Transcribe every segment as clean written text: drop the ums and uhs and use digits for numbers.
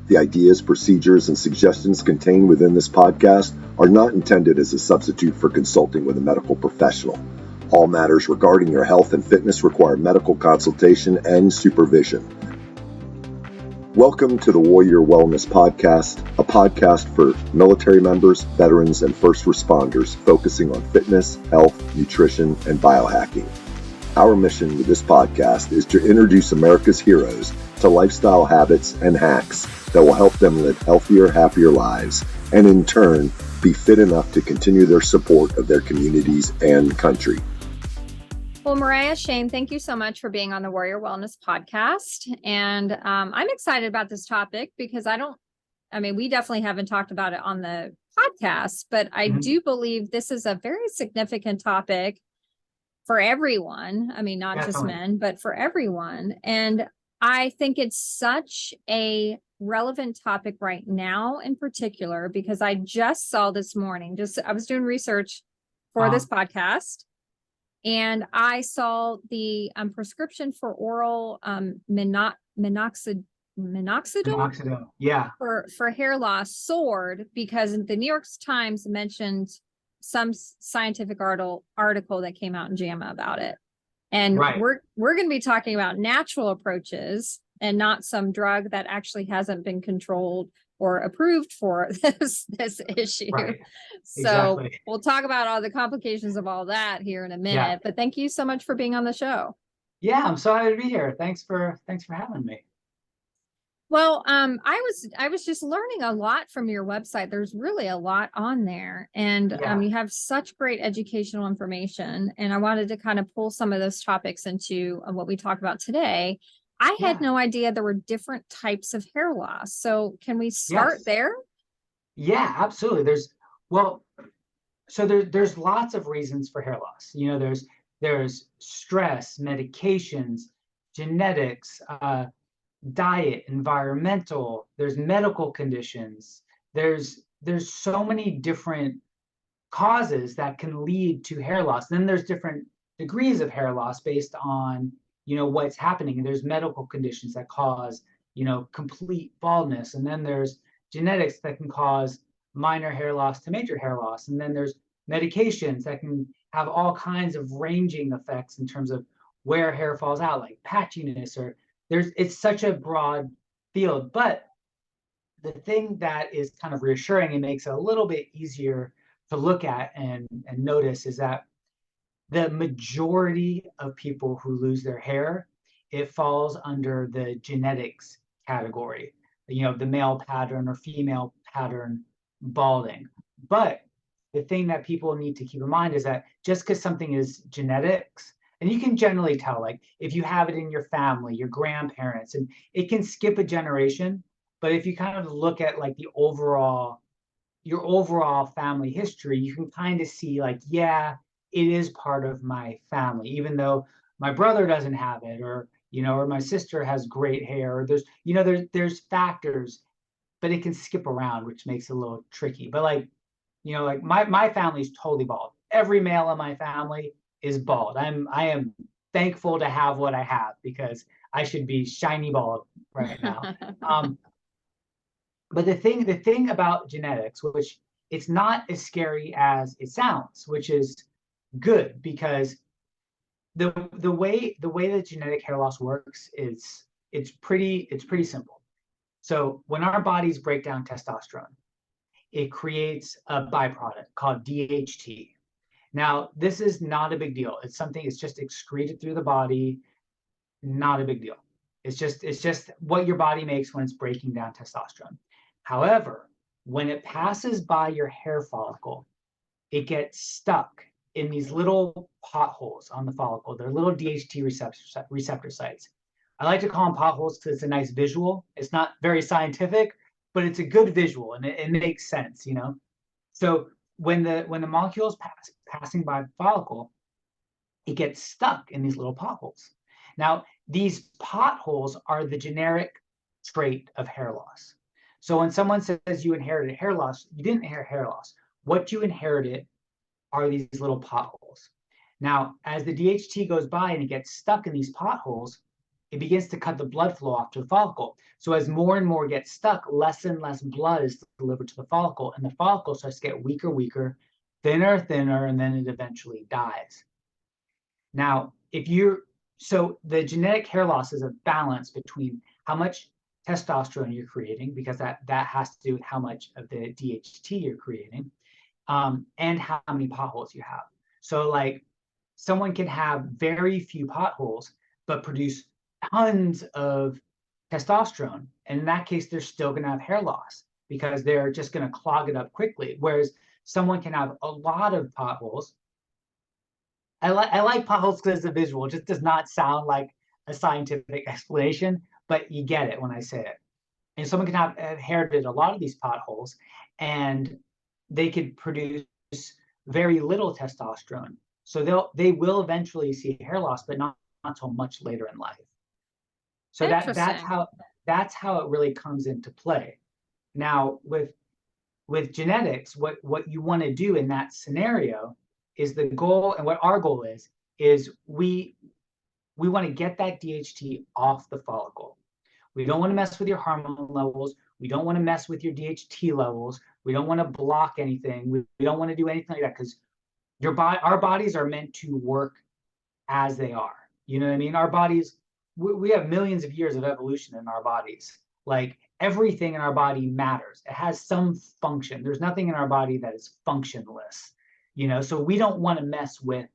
The ideas, procedures, and suggestions contained within this podcast are not intended as a substitute for consulting with a medical professional. All matters regarding your health and fitness require medical consultation and supervision. Welcome to the Warrior Wellness Podcast, a podcast for military members, veterans, and first responders focusing on fitness, health, nutrition, and biohacking. Our mission with this podcast is to introduce America's heroes to lifestyle habits and hacks that will help them live healthier, happier lives, and in turn, be fit enough to continue their support of their communities and country. Well, Mariah, Shane, thank you so much for being on the Warrior Wellness Podcast. And I'm excited about this topic because we definitely haven't talked about it on the podcast, but I do believe this is a very significant topic for everyone. I mean, not just men, but for everyone. And I think it's such a relevant topic right now in particular, because I just saw this morning, I was doing research for this podcast, and I saw the prescription for oral minoxidil for hair loss soared because the New York Times mentioned some scientific article that came out in JAMA about it. And we're going to be talking about natural approaches and not some drug that actually hasn't been controlled or approved for this issue. So we'll talk about all the complications of all that here in a minute, but thank you so much for being on the show. Yeah, I'm so happy to be here. Thanks for having me. Well, I was just learning a lot from your website. There's really a lot on there, and you have such great educational information. And I wanted to kind of pull some of those topics into what we talk about today. I had no idea there were different types of hair loss. So can we start there? Yeah, absolutely. There's lots of reasons for hair loss. You know, there's stress, medications, genetics, diet, environmental, there's medical conditions, there's so many different causes that can lead to hair loss. Then there's different degrees of hair loss based on, what's happening. And there's medical conditions that cause, complete baldness. And then there's genetics that can cause minor hair loss to major hair loss. And then there's medications that can have all kinds of ranging effects in terms of where hair falls out, like patchiness, or it's such a broad field. But the thing that is kind of reassuring and makes it a little bit easier to look at and notice is that the majority of people who lose their hair, it falls under the genetics category, the male pattern or female pattern balding. But the thing that people need to keep in mind is that just because something is genetics, and you can generally tell, like if you have it in your family, your grandparents, and it can skip a generation. But if you kind of look at like your overall family history, you can kind of see like, yeah, it is part of my family, even though my brother doesn't have it, or my sister has great hair, or there's factors, but it can skip around, which makes it a little tricky. But like my family's totally bald. Every male in my family is bald. I am thankful to have what I have, because I should be shiny bald right now. But the thing about genetics, which it's not as scary as it sounds, which is good, because the way that genetic hair loss works is it's pretty simple. So when our bodies break down testosterone, it creates a byproduct called DHT. Now, this is not a big deal. It's just excreted through the body. Not a big deal. It's just what your body makes when it's breaking down testosterone. However, when it passes by your hair follicle, it gets stuck in these little potholes on the follicle. They're little DHT receptor sites. I like to call them potholes because it's a nice visual. It's not very scientific, but it's a good visual, and it makes sense, So when the molecule is passing by the follicle, it gets stuck in these little potholes. Now, these potholes are the generic trait of hair loss. So when someone says you inherited hair loss, you didn't inherit hair loss. What you inherited are these little potholes. Now, as the DHT goes by and it gets stuck in these potholes, it begins to cut the blood flow off to the follicle. So as more and more gets stuck, less and less blood is delivered to the follicle, and the follicle starts to get weaker, weaker, thinner, thinner, and then it eventually dies. Now, so the genetic hair loss is a balance between how much testosterone you're creating, because that has to do with how much of the DHT you're creating, and how many potholes you have. So like someone can have very few potholes, but produce tons of testosterone. And in that case, they're still going to have hair loss because they're just going to clog it up quickly. Whereas someone can have a lot of potholes. I like potholes because it's a visual. It just does not sound like a scientific explanation, but you get it when I say it. And someone can have inherited a lot of these potholes, and they could produce very little testosterone. So they will eventually see hair loss, but not until much later in life. So that's how it really comes into play. Now with genetics, what you want to do in that scenario is the goal, and what our goal is we want to get that DHT off the follicle. We don't want to mess with your hormone levels. We don't want to mess with your DHT levels. We don't want to block anything. We don't want to do anything like that, because our bodies are meant to work as they are. You know what I mean? Our bodies, we have millions of years of evolution in our bodies. Like everything in our body matters. It has some function. There's nothing in our body that is functionless. So we don't want to mess with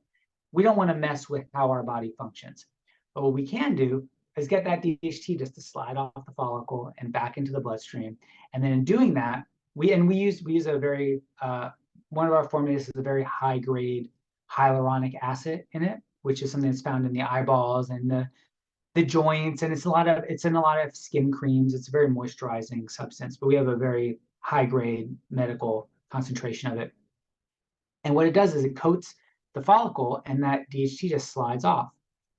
how our body functions. But what we can do is get that DHT just to slide off the follicle and back into the bloodstream. And then in doing that, we use a very one of our formulas is a very high grade hyaluronic acid in it, which is something that's found in the eyeballs and the joints, and it's in a lot of skin creams. It's a very moisturizing substance, but we have a very high grade medical concentration of it. And what it does is it coats the follicle, and that DHT just slides off.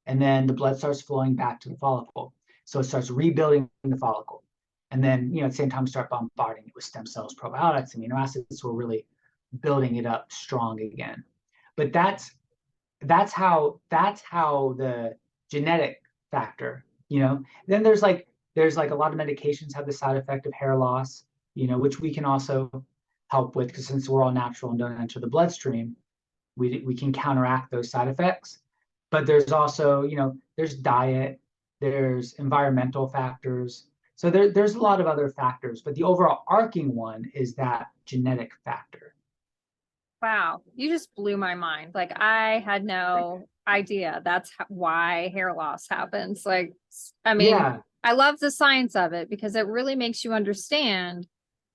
And then the blood starts flowing back to the follicle. So it starts rebuilding the follicle. And then, at the same time, start bombarding it with stem cells, probiotics, amino acids. So we're really building it up strong again. But that's how the genetic factor, Then there's like a lot of medications have the side effect of hair loss, which we can also help with, because since we're all natural and don't enter the bloodstream, we can counteract those side effects. But there's also, there's diet, there's environmental factors. So there's a lot of other factors, but the overall arcing one is that genetic factor. Wow, you just blew my mind. Like I had no idea that's why hair loss happens. Like, I mean, yeah. I love the science of it because it really makes you understand,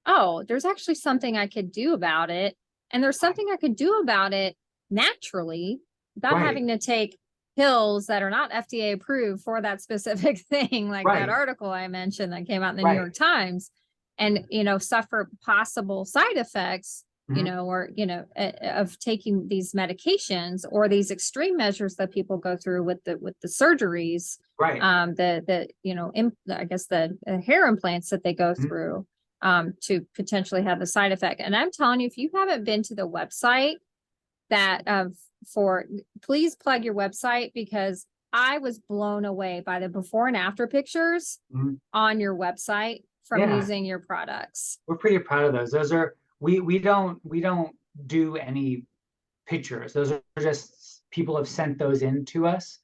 oh, there's actually something I could do about it. And there's something I could do about it naturally without having to take pills that are not FDA approved for that specific thing, like that article I mentioned that came out in the New York Times, and, suffer possible side effects, or, of taking these medications or these extreme measures that people go through with the surgeries, I guess the hair implants that they go through, to potentially have the side effect. And I'm telling you, if you haven't been to the website please plug your website, because I was blown away by the before and after pictures on your website from using your products. We're pretty proud of those. Those are, we don't do any pictures. Those are just, people have sent those in to us,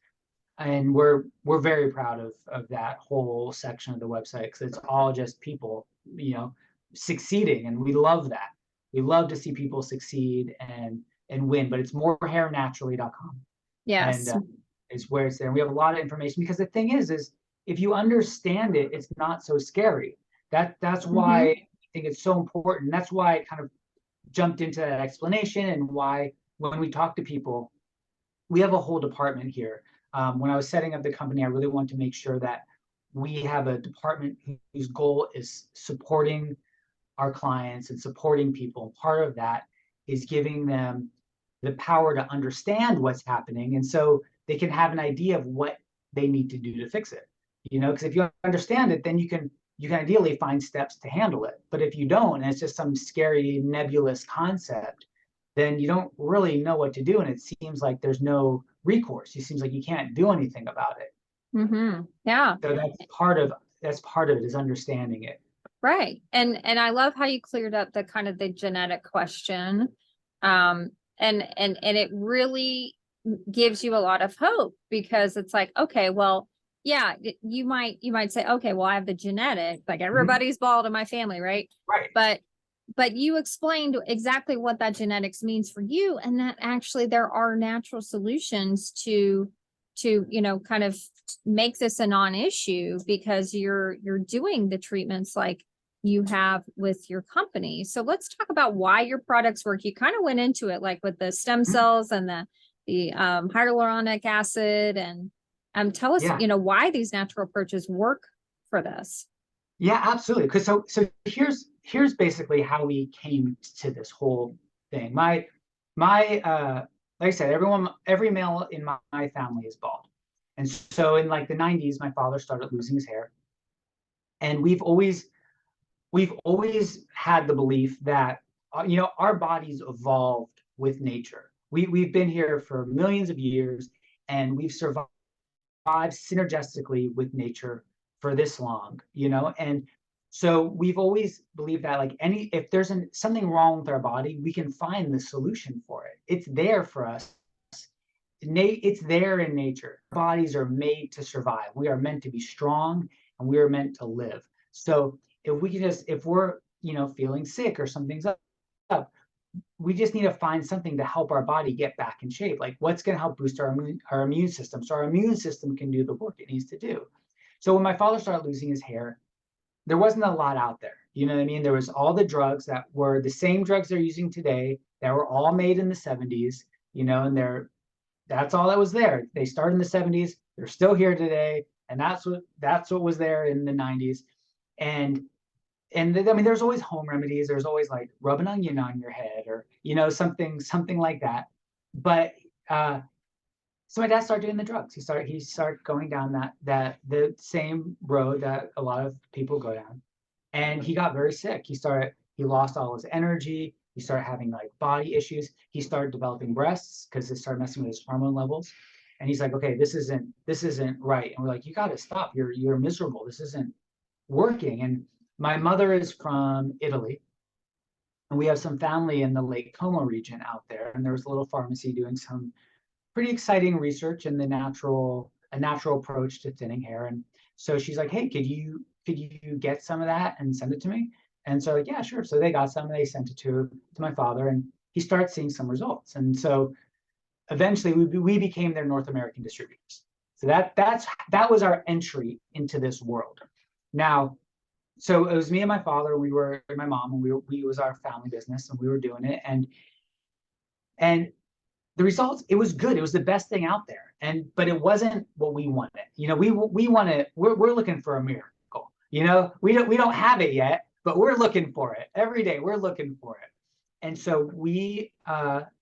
and we're very proud of that whole section of the website, because it's all just people, succeeding, and we love that. We love to see people succeed and win, but it's morehairnaturally.com. Yes. And is where it's there. And we have a lot of information, because the thing is if you understand it, it's not so scary. That's why I think it's so important. That's why I kind of jumped into that explanation, and why when we talk to people, we have a whole department here. When I was setting up the company, I really wanted to make sure that we have a department whose goal is supporting our clients and supporting people. Part of that is giving them the power to understand what's happening, and so they can have an idea of what they need to do to fix it. Because if you understand it, then you can ideally find steps to handle it. But if you don't, and it's just some scary nebulous concept, then you don't really know what to do, and it seems like there's no recourse. It seems like you can't do anything about it. Yeah. So that's part of it, is understanding it. Right. And I love how you cleared up the kind of the genetic question. And it really gives you a lot of hope, because it's like, okay, well, yeah, you might say, okay, well, I have the genetic, like everybody's bald in my family, right? Right. But you explained exactly what that genetics means for you, and that actually there are natural solutions to kind of make this a non-issue, because you're doing the treatments like you have with your company. So let's talk about why your products work. You kind of went into it, like with the stem cells and the hyaluronic acid, and tell us, Yeah. why these natural approaches work for this. Yeah, absolutely. Because so here's basically how we came to this whole thing. My like I said, every male in my family is bald. And so in like the 90s, my father started losing his hair. And we've always had the belief that our bodies evolved with nature. We've been here for millions of years, and we've survived synergistically with nature for this long, and so we've always believed that, like, if there's something wrong with our body, we can find the solution for it. It's there for us. It's there in nature. Bodies are made to survive. We are meant to be strong, and we are meant to live. So if we're feeling sick or something's up, we just need to find something to help our body get back in shape. Like, what's going to help boost our immune system, so our immune system can do the work it needs to do. So when my father started losing his hair, there wasn't a lot out there. You know what I mean? There was all the drugs that were the same drugs they're using today, that were all made in the 70s, and that's all that was there. They started in the 70s, they're still here today, and that's what was there in the 90s. And I mean, there's always home remedies. There's always like rub an onion on your head, or something like that. But so my dad started doing the drugs. He started going down the same road that a lot of people go down, and he got very sick. He lost all his energy. He started having like body issues. He started developing breasts because it started messing with his hormone levels. And he's like, okay, this isn't right. And we're like, you got to stop. You're miserable. This isn't working. And my mother is from Italy, and we have some family in the Lake Como region out there. And there was a little pharmacy doing some pretty exciting research in a natural approach to thinning hair. And so she's like, hey, could you get some of that and send it to me? And so, like, yeah, sure. So they got some, and they sent it to my father, and he started seeing some results. And so eventually we became their North American distributors. So that was our entry into this world. Now, so it was me and my father, my mom, and we was our family business, and we were doing it. And the results, it was good. It was the best thing out there. But it wasn't what we wanted. We're looking for a miracle. We don't have it yet, but we're looking for it every day. We're looking for it. And so we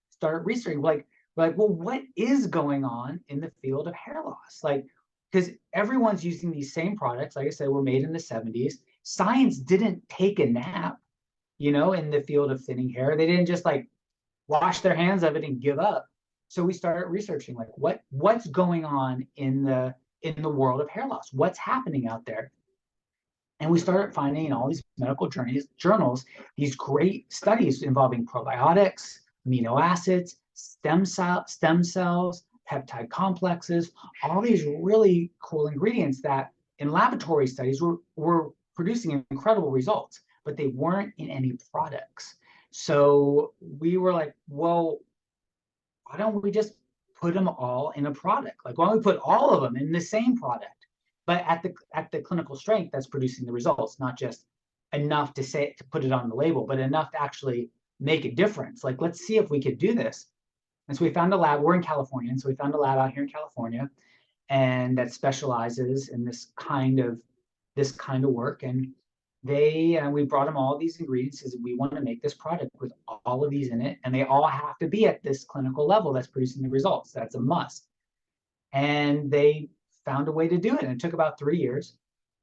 started researching, like, well, what is going on in the field of hair loss? Like, because everyone's using these same products. Like I said, were made in the 70s. Science didn't take a nap, in the field of thinning hair. They didn't just like wash their hands of it and give up. So we started researching, like, what's going on in the world of hair loss? What's happening out there? And we started finding in all these medical journals these great studies involving probiotics, amino acids, stem cells, peptide complexes, all these really cool ingredients that in laboratory studies were producing incredible results, but they weren't in any products. So we were like, well, why don't we just put them all in a product? Like, why don't we put all of them in the same product, but at the clinical strength that's producing the results, not just enough to put it on the label, but enough to actually make a difference. Like, let's see if we could do this. And so we found a lab. We're in California, and so we found a lab out here in California, and that specializes in this kind of work. And we brought them all these ingredients, because we want to make this product with all of these in it, and they all have to be at this clinical level that's producing the results. That's a must. And they found a way to do it, and it took about 3 years,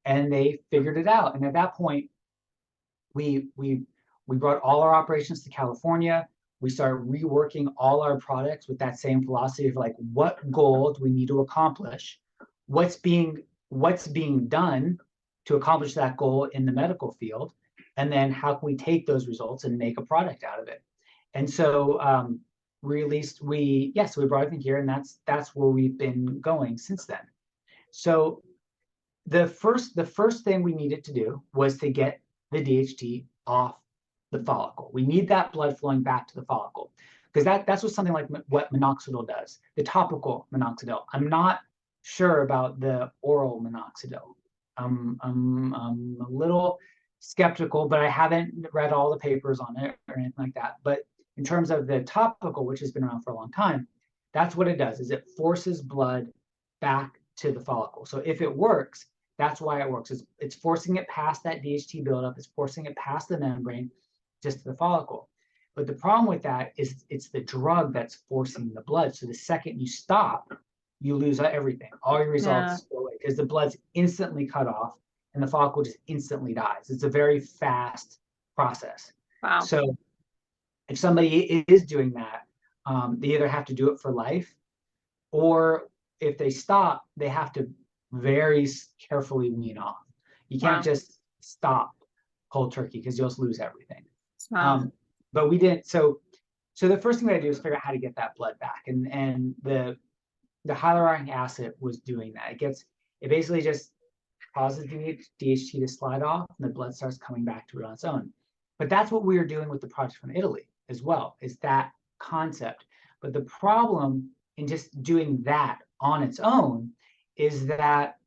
and they figured it out. And at that point, we brought all our operations to California. We started reworking all our products with that same philosophy of, like, what goal do we need to accomplish? what's being done to accomplish that goal in the medical field, and then how can we take those results and make a product out of it. And so we brought everything here, and that's where we've been going since then. So the first thing we needed to do was to get the DHT off the follicle. We need that blood flowing back to the follicle, because that's what something like what minoxidil does, the topical minoxidil. I'm not sure about the oral minoxidil. I'm a little skeptical, but I haven't read all the papers on it or anything like that. But in terms of the topical, which has been around for a long time, that's what it does, is it forces blood back to the follicle. So if it works, that's why it works. It's forcing it past that DHT buildup. It's forcing it past the membrane just to the follicle. But the problem with that is it's the drug that's forcing the blood. So the second you stop, you lose everything. All your results go away, because the blood's instantly cut off and the follicle just instantly dies. It's a very fast process. Wow. So if somebody is doing that, they either have to do it for life, or if they stop, they have to very carefully wean off. You can't just stop cold turkey, because you'll just lose everything. Wow. But we didn't. So the first thing we had to do is figure out how to get that blood back, and the hyaluronic acid was doing that. It basically just causes the DHT to slide off, and the blood starts coming back to it on its own. But that's what we were doing with the project from Italy as well, is that concept. But the problem in just doing that on its own is that,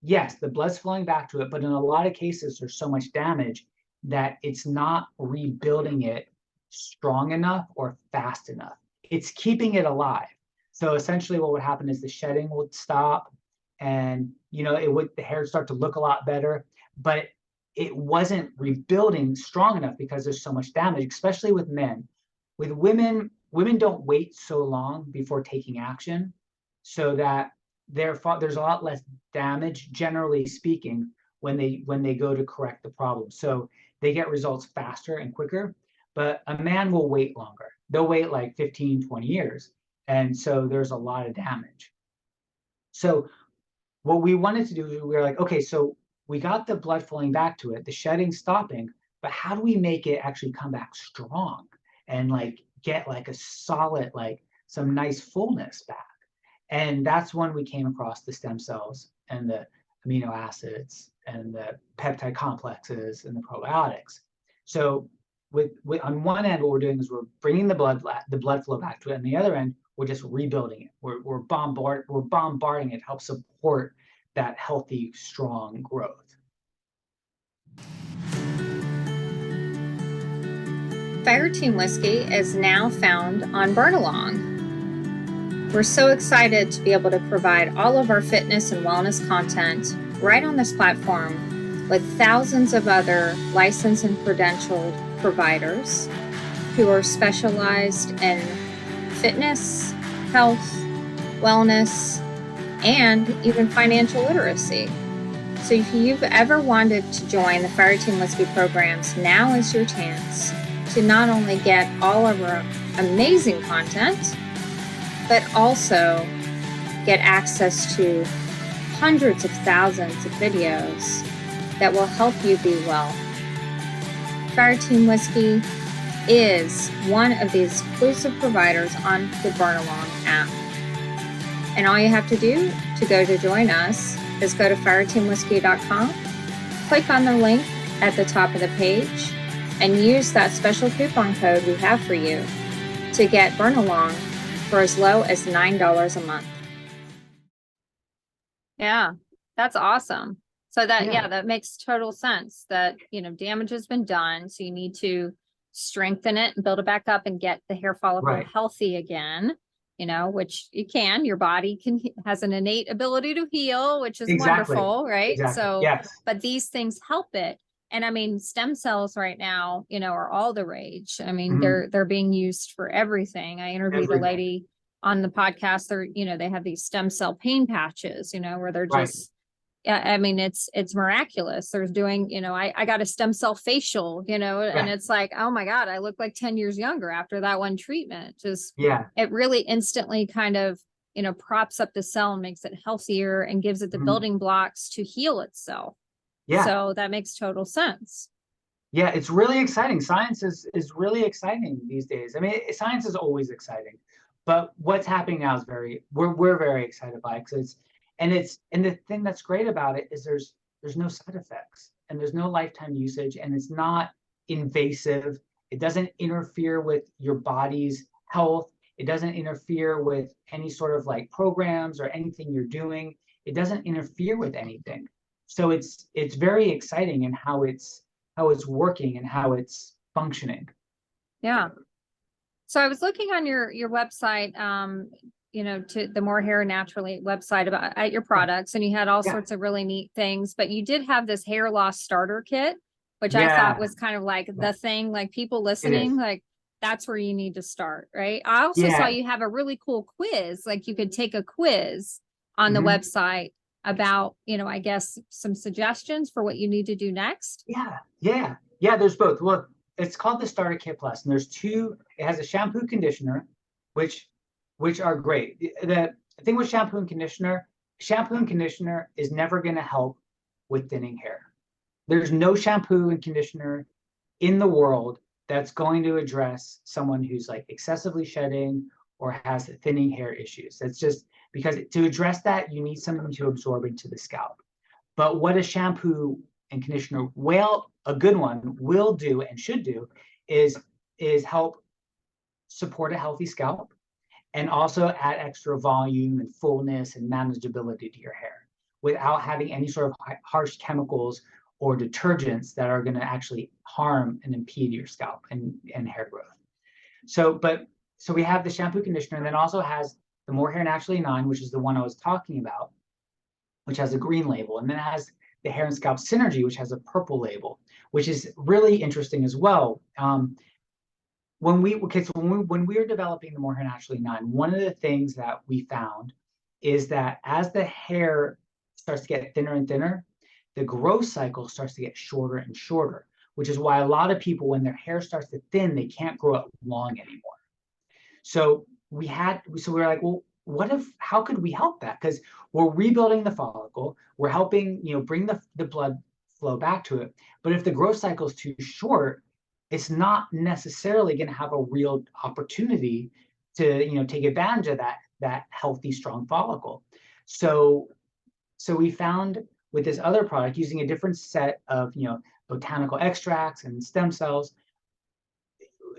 yes, the blood's flowing back to it, but in a lot of cases, there's so much damage that it's not rebuilding it strong enough or fast enough. It's keeping it alive. So essentially what would happen is the shedding would stop, and the hair would start to look a lot better, but it wasn't rebuilding strong enough because there's so much damage, especially with men. With women don't wait so long before taking action, so that there's a lot less damage, generally speaking, when they go to correct the problem. So they get results faster and quicker, but a man will wait longer. They'll wait like 15, 20 years. And so there's a lot of damage. So what we wanted to do, we were like, okay, so we got the blood flowing back to it, the shedding stopping, but how do we make it actually come back strong and like get like a solid, like some nice fullness back? And that's when we came across the stem cells and the amino acids and the peptide complexes and the probiotics. So with on one end, what we're doing is we're bringing the blood flow back to it, and the other end, we're just rebuilding it. We're bombarding it to help support that healthy, strong growth. Fire Team Whiskey is now found on Burnalong. We're so excited to be able to provide all of our fitness and wellness content right on this platform, with thousands of other licensed and credentialed providers who are specialized in fitness, health, wellness, and even financial literacy. So if you've ever wanted to join the Fire Team Whiskey programs, now is your chance to not only get all of our amazing content, but also get access to hundreds of thousands of videos that will help you be well. Fire Team Whiskey is one of the exclusive providers on the Burnalong app. And all you have to do to go to join us is go to fireteamwhiskey.com, click on the link at the top of the page, and use that special coupon code we have for you to get Burnalong for as low as $9 a month. Yeah, that's awesome. So that makes total sense that, damage has been done. So you need to strengthen it and build it back up and get the hair follicle healthy again, which you can. Your body has an innate ability to heal, which is wonderful, right? Exactly. So, yes. But these things help it. And I mean, stem cells right now, are all the rage. I mean, they're being used for everything. I interviewed a lady on the podcast. They have these stem cell pain patches, where they're just, I mean, it's miraculous. They're doing, I got a stem cell facial, and it's like, oh my God, I look like 10 years younger after that one treatment. It really instantly kind of, props up the cell and makes it healthier and gives it the Mhm. building blocks to heal itself. Yeah. So that makes total sense. Yeah, it's really exciting. Science is really exciting these days. I mean, science is always exciting, but what's happening now is we're very excited by it because and the thing that's great about it is there's no side effects and there's no lifetime usage and it's not invasive. It doesn't interfere with your body's health. It doesn't interfere with any sort of like programs or anything you're doing. It doesn't interfere with anything. So it's very exciting in how it's working and how it's functioning. Yeah. So I was looking on your website, to the More Hair Naturally website about at your products, and you had all Yeah. sorts of really neat things, but you did have this hair loss starter kit, which I Yeah. thought was kind of like the thing, like people listening, like that's where you need to start, right? I also saw Yeah. you have a really cool quiz, like you could take a quiz on the Mhm. website about, I guess some suggestions for what you need to do next. Yeah. There's both. Well, it's called the Starter Kit Plus, and there's two. It has a shampoo conditioner, which are great. The thing with shampoo and conditioner is never going to help with thinning hair. There's no shampoo and conditioner in the world that's going to address someone who's like excessively shedding or has thinning hair issues. That's just because to address that, you need something to absorb into the scalp. But what a shampoo and conditioner, well, a good one will do and should do is help support a healthy scalp and also add extra volume and fullness and manageability to your hair without having any sort of harsh chemicals or detergents that are going to actually harm and impede your scalp and hair growth. So we have the shampoo conditioner, and then also has the More Hair Naturally 9, which is the one I was talking about, which has a green label, and then it has the Hair and Scalp Synergy, which has a purple label, which is really interesting as well. When we were developing the More Hair Naturally 9, one of the things that we found is that as the hair starts to get thinner and thinner, the growth cycle starts to get shorter and shorter, which is why a lot of people, when their hair starts to thin, they can't grow it long anymore. So we were like, well, how could we help that? Because we're rebuilding the follicle, we're helping, bring the blood flow back to it. But if the growth cycle is too short, it's not necessarily going to have a real opportunity to, take advantage of that healthy, strong follicle. So we found with this other product, using a different set of, botanical extracts and stem cells,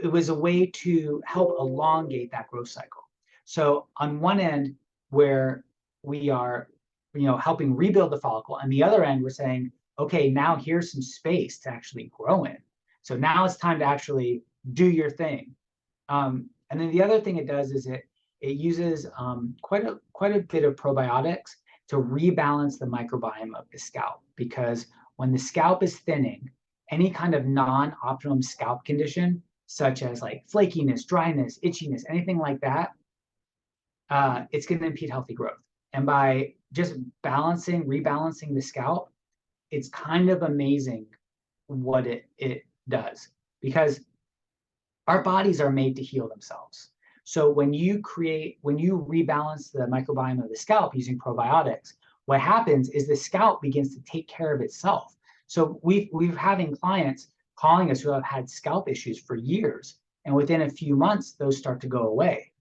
it was a way to help elongate that growth cycle. So on one end, where we are, helping rebuild the follicle, and the other end, we're saying, okay, now here's some space to actually grow in. So now it's time to actually do your thing. And then the other thing it does is it uses quite a bit of probiotics to rebalance the microbiome of the scalp, because when the scalp is thinning, any kind of non-optimum scalp condition, such as like flakiness, dryness, itchiness, anything like that, it's going to impede healthy growth. And by just rebalancing the scalp, it's kind of amazing what it does, because our bodies are made to heal themselves. So when you rebalance the microbiome of the scalp using probiotics, what happens is the scalp begins to take care of itself. So we've having clients calling us who have had scalp issues for years, and within a few months, those start to go away.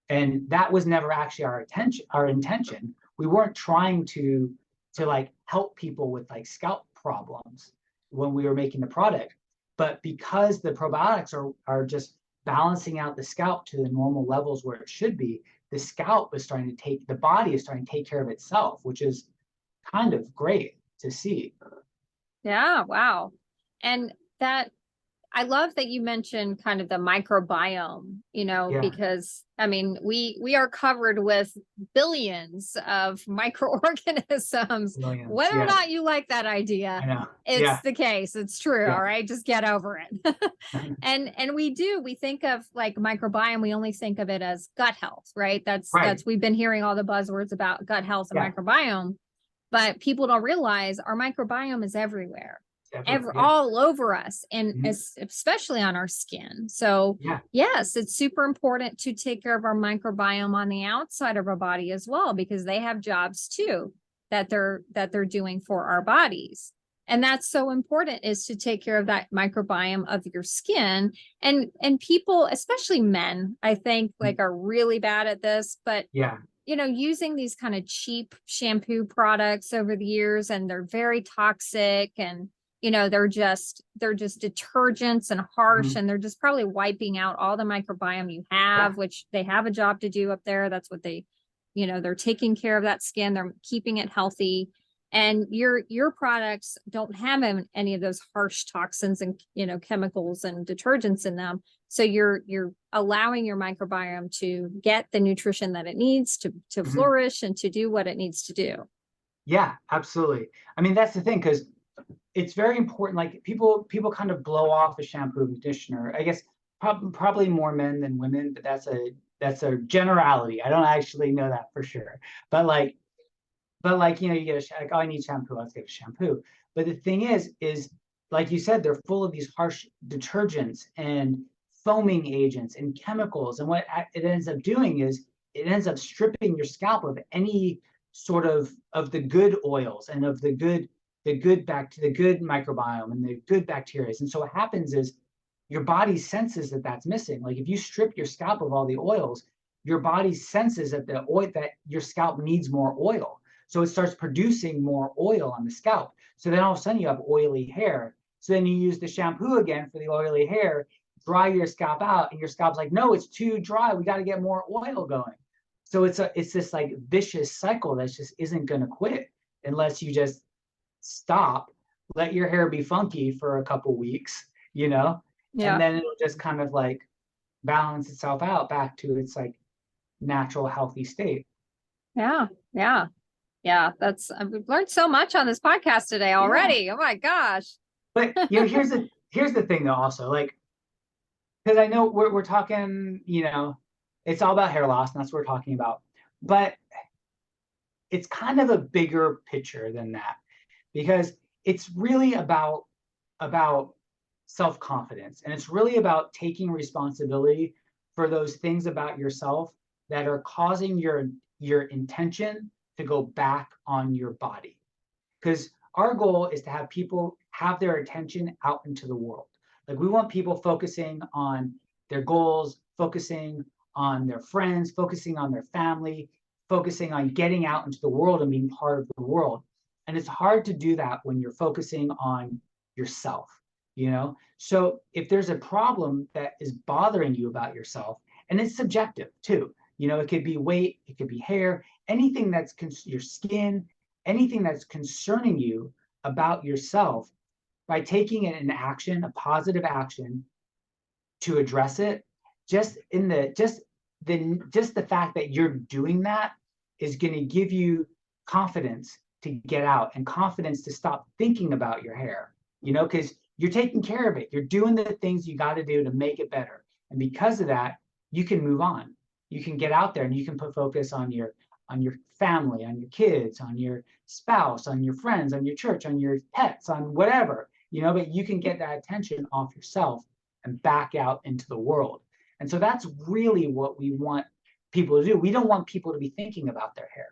And that was never actually our intention. We weren't trying to like help people with like scalp problems when we were making the product. But because the probiotics are just balancing out the scalp to the normal levels where it should be, the body is starting to take care of itself, which is kind of great to see. Yeah, wow. And I love that you mentioned kind of the microbiome, because I mean, we are covered with billions of microorganisms. Millions, Whether or not you like that idea, I know. it's the case. It's true. Yeah. All right. Just get over it. And we think of like microbiome, we only think of it as gut health, right? That's we've been hearing all the buzzwords about gut health and microbiome, but people don't realize our microbiome is everywhere. Yeah. all over us, and Mhm. especially on our skin. So Yeah. yes, it's super important to take care of our microbiome on the outside of our body as well, because they have jobs too that they're doing for our bodies. And that's so important, is to take care of that microbiome of your skin. And people, especially men, I think, like, are really bad at this, but Yeah. using these kind of cheap shampoo products over the years, and they're very toxic, and they're just detergents and harsh, Mhm. and they're just probably wiping out all the microbiome you have, which they have a job to do up there. That's what they're taking care of that skin, they're keeping it healthy. And your products don't have any of those harsh toxins and chemicals and detergents in them. So you're allowing your microbiome to get the nutrition that it needs to Mhm. flourish and to do what it needs to do. Yeah, absolutely. I mean, that's the thing, because it's very important. Like, people kind of blow off a shampoo and conditioner. I guess probably more men than women, but that's a generality. I don't actually know that for sure. But like, you get like, oh, I need shampoo, let's get a shampoo. But the thing is like you said, they're full of these harsh detergents and foaming agents and chemicals. And what it ends up doing is it ends up stripping your scalp of any sort of the good oils and of the good microbiome and the good bacteria. And so what happens is your body senses that that's missing. Like, if you strip your scalp of all the oils, your body senses that your scalp needs more oil. So it starts producing more oil on the scalp. So then all of a sudden you have oily hair. So then you use the shampoo again for the oily hair, dry your scalp out, and your scalp's like, no, it's too dry. We got to get more oil going. So it's this like vicious cycle that just isn't going to quit unless you just stop, let your hair be funky for a couple weeks, and Yeah. then it'll just kind of like balance itself out back to its like natural healthy state. Yeah. Yeah. Yeah. We've learned so much on this podcast today Yeah. already. Oh my gosh. But here's the thing though, also, like, because I know we're talking, it's all about hair loss, and that's what we're talking about. But it's kind of a bigger picture than that, because it's really about self-confidence, and it's really about taking responsibility for those things about yourself that are causing your intention to go back on your body. Because our goal is to have people have their attention out into the world. Like, we want people focusing on their goals, focusing on their friends, focusing on their family, focusing on getting out into the world and being part of the world. And it's hard to do that when you're focusing on yourself. So if there's a problem that is bothering you about yourself, and it's subjective too, it could be weight, it could be hair, anything that's your skin, anything that's concerning you about yourself, by taking an action, a positive action to address it, just the fact that you're doing that is going to give you confidence to get out, and confidence to stop thinking about your hair, because you're taking care of it. You're doing the things you got to do to make it better. And because of that, you can move on. You can get out there and you can put focus on your family, on your kids, on your spouse, on your friends, on your church, on your pets, on whatever, but you can get that attention off yourself and back out into the world. And so that's really what we want people to do. We don't want people to be thinking about their hair.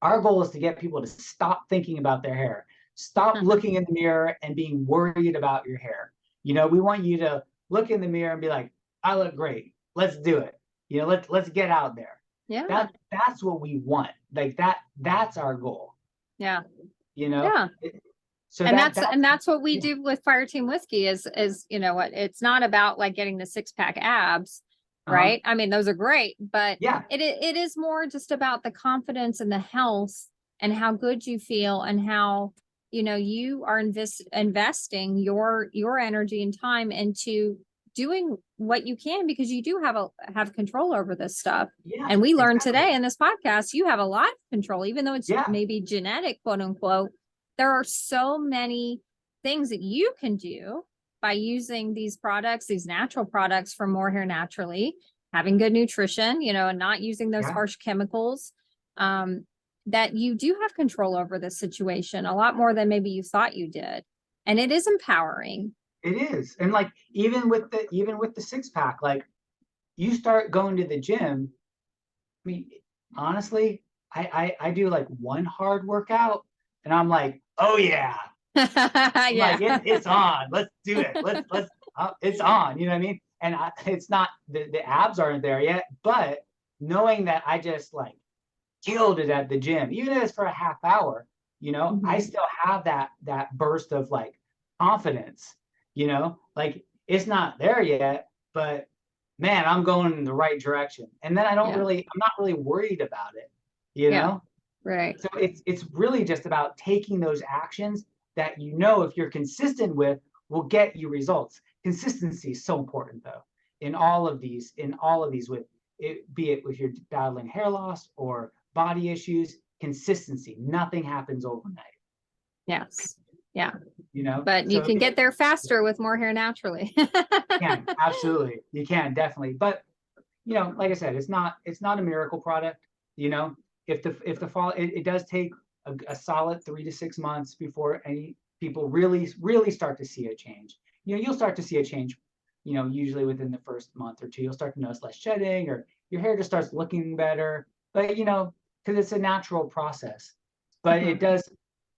Our goal is to get people to stop thinking about their hair, stop looking in the mirror and being worried about your hair. We want you to look in the mirror and be like, I look great. Let's do it. Let's get out there. Yeah. That's what we want. Like, that's our goal. Yeah. Yeah. So that's what we do with Fireteam Whiskey is what, it's not about like getting the 6-pack abs, right? I mean, those are great, but yeah, it is more just about the confidence and the health and how good you feel, and how, you are investing your energy and time into doing what you can, because you do have control over this stuff. Yeah, and we learned exactly. today in this podcast, you have a lot of control, even though it's maybe genetic, quote unquote. There are so many things that you can do by using these products, these natural products from More Hair Naturally, having good nutrition, and not using those harsh chemicals, that you do have control over this situation a lot more than maybe you thought you did. And it is empowering. It is. And like, even with the 6-pack, like, you start going to the gym. I mean, honestly, I do like one hard workout and I'm like, oh yeah. I'm Yeah. like, it's on. Let's do it. Let's it's on. You know what I mean? And it's not, the abs aren't there yet, but knowing that I just like killed it at the gym, even if it's for a half hour, you know, I still have that burst of like confidence, you know, like it's not there yet, but man, I'm going in the right direction. And then I'm not really worried about it, you know? Right. So it's really just about taking those actions that, you know, if you're consistent with, will get you results. Consistency is so important though, in all of these with it, be it if you're battling hair loss or body issues, consistency. Nothing happens overnight. Yes. Yeah. You know, but you can get there faster with More Hair Naturally. You can, absolutely. You can, definitely. But, you know, like I said, it's not a miracle product. You know, if the fall, it does take a solid 3 to 6 months before any people really start to see a change. You know, you'll start to see a change, you know, usually within the first month or two. You'll start to notice less shedding, or your hair just starts looking better. But, you know, because it's a natural process. But it does,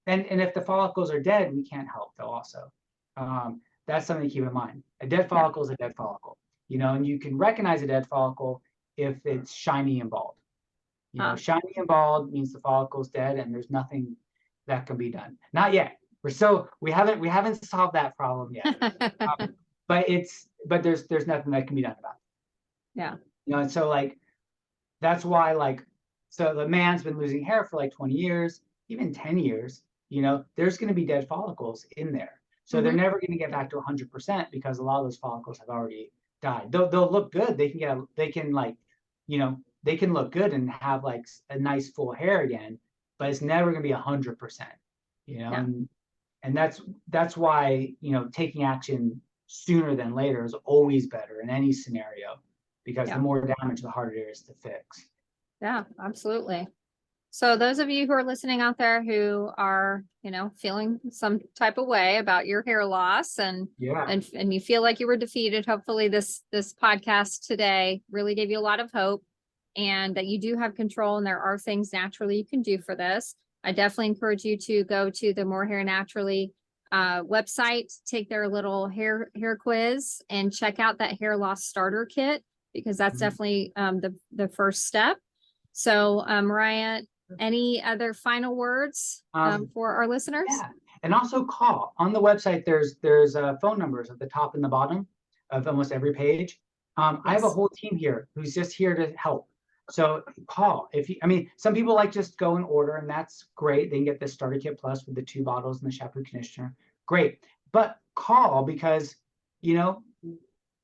and if the follicles are dead, we can't help though also. That's something to keep in mind. A dead follicle is a dead follicle, you know, and you can recognize a dead follicle if it's shiny and bald. You know, shiny and bald means the follicle's dead and there's nothing that can be done. Not yet. We haven't solved that problem yet. But there's nothing that can be done about it. Yeah. You know, and so like, that's why, like, so the man's been losing hair for like 20 years, even 10 years, you know, there's going to be dead follicles in there. So they're never going to get back to 100% because a lot of those follicles have already died. They'll look good. They can like, you know, they can look good and have like a nice full hair again, but it's never going to be 100%, you know? Yeah. And that's why, you know, taking action sooner than later is always better in any scenario, because the more damage, the harder it is to fix. Yeah, absolutely. So those of you who are listening out there who are, you know, feeling some type of way about your hair loss and you feel like you were defeated, hopefully this podcast today really gave you a lot of hope, and that you do have control and there are things naturally you can do for this. I definitely encourage you to go to the More Hair Naturally website, take their little hair quiz, and check out that hair loss starter kit, because that's definitely the first step. So Mariah, any other final words for our listeners? Yeah, and also call. On the website, there's phone numbers at the top and the bottom of almost every page. I have a whole team here who's just here to help. So call. Some people like just go and order, and that's great. They can get the starter kit plus with the 2 bottles and the shampoo conditioner. Great. But call, because, you know,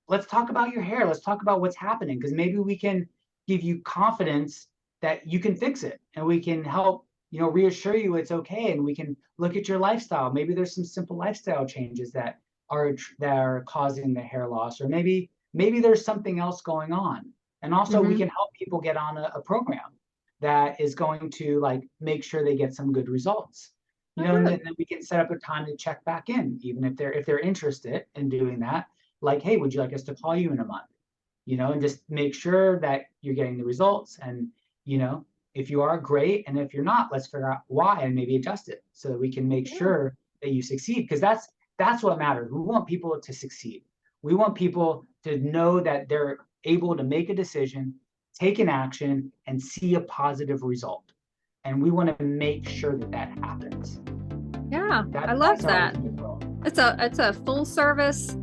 let's talk about your hair. Let's talk about what's happening, because maybe we can give you confidence that you can fix it, and we can help, you know, reassure you it's okay. And we can look at your lifestyle. Maybe there's some simple lifestyle changes that are causing the hair loss, or maybe there's something else going on. And also we can help people get on a program that is going to like make sure they get some good results. You know, and then we can set up a time to check back in, even if they're interested in doing that. Like, hey, would you like us to call you in a month? You know, and just make sure that you're getting the results. And, you know, if you are, great. And if you're not, let's figure out why and maybe adjust it so that we can make sure that you succeed. Because that's what matters. We want people to succeed. We want people to know that they're able to make a decision, take an action, and see a positive result. And we want to make sure that happens. Yeah, I love that. It's a full service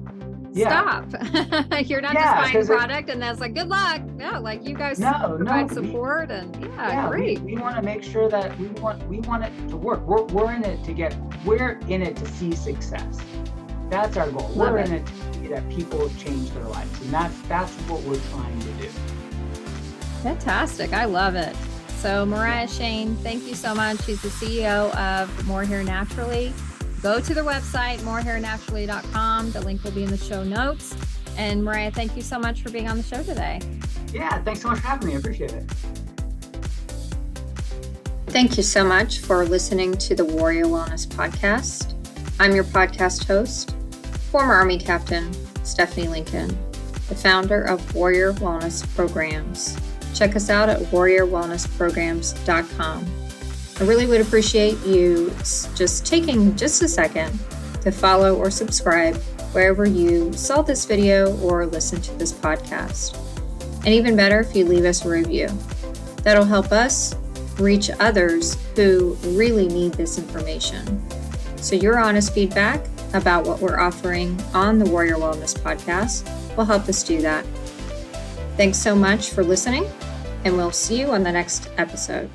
stop. You're not just buying a product and that's like, good luck. No, like you guys provide support and great. We want to make sure that we want it to work. We're in it to see success. That's our goal. We're in it to see that people change their lives, and that's what we're trying to do. Fantastic. I love it. So Mariah Shane, thank you so much. She's the CEO of More Hair Naturally. Go to their website, morehairnaturally.com. The link will be in the show notes. And Mariah, thank you so much for being on the show today. Yeah, thanks so much for having me. I appreciate it. Thank you so much for listening to the Warrior Wellness Podcast. I'm your podcast host, former Army Captain Stephanie Lincoln, the founder of Warrior Wellness Programs. Check us out at warriorwellnessprograms.com. I really would appreciate you just taking just a second to follow or subscribe wherever you saw this video or listened to this podcast. And even better, if you leave us a review. That'll help us reach others who really need this information. So your honest feedback about what we're offering on the Warrior Wellness Podcast will help us do that. Thanks so much for listening, and we'll see you on the next episode.